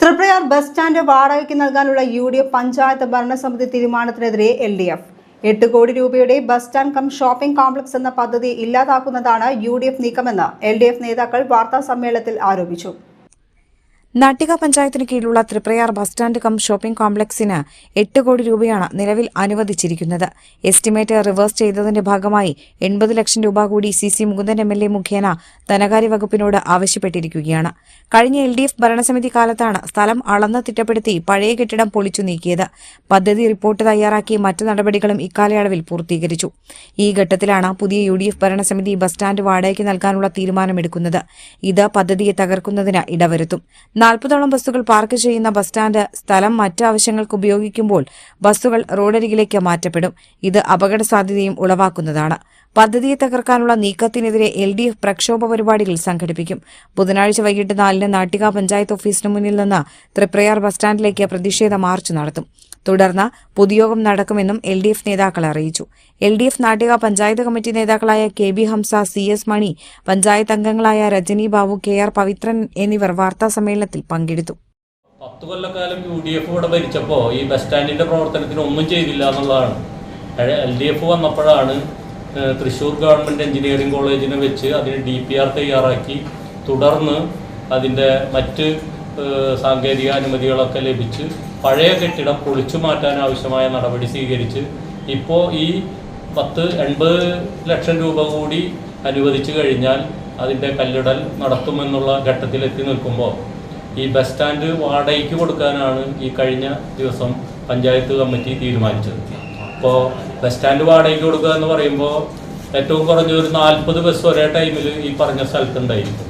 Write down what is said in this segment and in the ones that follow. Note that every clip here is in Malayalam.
തൃപ്രയാർ ബസ് സ്റ്റാൻഡ് വാടകയ്ക്ക് നൽകാനുള്ള UDF പഞ്ചായത്ത് ഭരണസമിതി തീരുമാനത്തിനെതിരെ LDF 8 കോടി രൂപയുടെ bus stand cum shopping complex എന്ന പദ്ധതി ഇല്ലാതാക്കുന്നതാണ് UDF നീക്കമെന്ന് LDF നേതാക്കൾ വാർത്താസമ്മേളനത്തിൽ ആരോപിച്ചു. നാട്ടിക പഞ്ചായത്തിന് കീഴിലുള്ള Triprayar bus stand cum shopping കോംപ്ലക്സിന് 8 കോടി രൂപയാണ് നിലവിൽ അനുവദിച്ചിരിക്കുന്നത്. എസ്റ്റിമേറ്റ് റിവേഴ്സ് ചെയ്തതിന്റെ ഭാഗമായി 80 ലക്ഷം രൂപ കൂടി CC മുകുന്ദൻ MLA മുഖേന ധനകാര്യ വകുപ്പിനോട് ആവശ്യപ്പെട്ടിരിക്കുകയാണ്. കഴിഞ്ഞ LDF ഭരണസമിതി കാലത്താണ് സ്ഥലം അളന്ന് തിട്ടപ്പെടുത്തി പഴയ കെട്ടിടം പൊളിച്ചു നീക്കിയത്. പദ്ധതി റിപ്പോർട്ട് തയ്യാറാക്കി മറ്റു നടപടികളും ഇക്കാലയളവിൽ പൂർത്തീകരിച്ചു. ഈ ഘട്ടത്തിലാണ് പുതിയ UDF ഭരണസമിതി ബസ് സ്റ്റാൻഡ് വാടകയ്ക്ക് നൽകാനുള്ള തീരുമാനമെടുക്കുന്നത്. ഇത് പദ്ധതിയെ തകർക്കുന്നതിന് ഇടവരുത്തും. 40ഓളം ബസ്സുകൾ പാർക്ക് ചെയ്യുന്ന ബസ് സ്റ്റാൻഡ് സ്ഥലം മറ്റ് ആവശ്യങ്ങൾക്ക് ഉപയോഗിക്കുമ്പോൾ ബസ്സുകൾ റോഡരികിലേക്ക് മാറ്റപ്പെടും. ഇത് അപകട സാധ്യതയും ഉളവാക്കുന്നതാണ്. പദ്ധതിയെ തകർക്കാനുള്ള നീക്കത്തിനെതിരെ LDF പ്രക്ഷോഭ പരിപാടികൾ സംഘടിപ്പിക്കും. ബുധനാഴ്ച വൈകിട്ട് 4-ന് നാട്ടിക പഞ്ചായത്ത് ഓഫീസിന് മുന്നിൽ നിന്ന് തൃപ്രയാർ ബസ് സ്റ്റാൻഡിലേക്ക് പ്രതിഷേധ മാർച്ച് നടത്തും. തുടർന്ന് പൊതുയോഗം നടക്കുമെന്നും LDF നേതാക്കൾ അറിയിച്ചു. LDF നാട്ടിക പഞ്ചായത്ത് കമ്മിറ്റി നേതാക്കളായ KB ഹംസ, CS മണി, പഞ്ചായത്ത് അംഗങ്ങളായ രജനി ബാബു, KR പവിത്രൻ എന്നിവർ വാർത്താസമ്മേളനത്തിൽ പങ്കെടുത്തു. 10 കൊല്ലക്കാലം UDF ഇവിടെ ഭരിച്ചപ്പോൾ ഈ ബസ് സ്റ്റാൻഡിന്റെ പ്രവർത്തനത്തിന് ഒന്നും ചെയ്തില്ല എന്നുള്ളതാണ്. LDF വന്നപ്പോഴാണ് തൃശ്ശൂർ ഗവൺമെന്റ് എഞ്ചിനീയറിംഗ് കോളേജിനെ വെച്ച് അതിന് DPR തയ്യാറാക്കി തുടർന്ന് അതിൻ്റെ മറ്റ് സാങ്കേതിക അനുമതികളൊക്കെ ലഭിച്ച് പഴയ കെട്ടിടം പൊളിച്ചു മാറ്റാൻ ആവശ്യമായ നടപടി സ്വീകരിച്ച് ഇപ്പോൾ ഈ 80 ലക്ഷം രൂപ കൂടി അനുവദിച്ചു കഴിഞ്ഞാൽ അതിൻ്റെ കല്ലിടൽ നടത്തുമെന്നുള്ള ഘട്ടത്തിലെത്തി നിൽക്കുമ്പോൾ ഈ ബസ് സ്റ്റാൻഡ് വാടകയ്ക്ക് കൊടുക്കാനാണ് ഈ കഴിഞ്ഞ ദിവസം പഞ്ചായത്ത് കമ്മിറ്റി തീരുമാനിച്ചത്. അപ്പോൾ ബസ് സ്റ്റാൻഡ് വാടകയ്ക്ക് കൊടുക്കുക എന്ന് പറയുമ്പോൾ ഏറ്റവും കുറഞ്ഞ ഒരു 40 ബസ് ഒരേ ടൈമിൽ ഈ പറഞ്ഞ സ്ഥലത്തുണ്ടായിരിക്കും.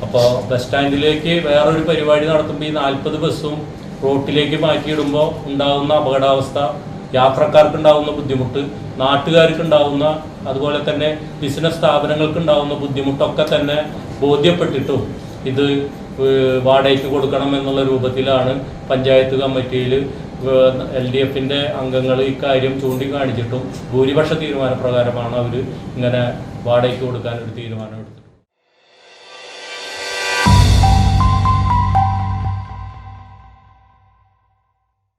അപ്പോൾ ബസ് സ്റ്റാൻഡിലേക്ക് വേറൊരു പരിപാടി നടത്തുമ്പോൾ ഈ 40 ബസ്സും റോട്ടിലേക്ക് മാറ്റിയിടുമ്പോൾ ഉണ്ടാകുന്ന അപകടാവസ്ഥ, യാത്രക്കാർക്കുണ്ടാകുന്ന ബുദ്ധിമുട്ട്, നാട്ടുകാർക്കുണ്ടാകുന്ന, അതുപോലെ തന്നെ ബിസിനസ് സ്ഥാപനങ്ങൾക്കുണ്ടാകുന്ന ബുദ്ധിമുട്ടൊക്കെ തന്നെ ബോധ്യപ്പെട്ടിട്ടും ഇത് വാടകയ്ക്ക് കൊടുക്കണം എന്നുള്ള രൂപത്തിലാണ് പഞ്ചായത്ത് കമ്മിറ്റിയിൽ LDFന്റെ അംഗങ്ങൾ ഇക്കാര്യം ചൂണ്ടിക്കാണിച്ചിട്ടും ഭൂരിപക്ഷ തീരുമാനപ്രകാരമാണ് അവർ ഇങ്ങനെ വാടകയ്ക്ക് കൊടുക്കാൻ ഒരു തീരുമാനമെടുത്തത്.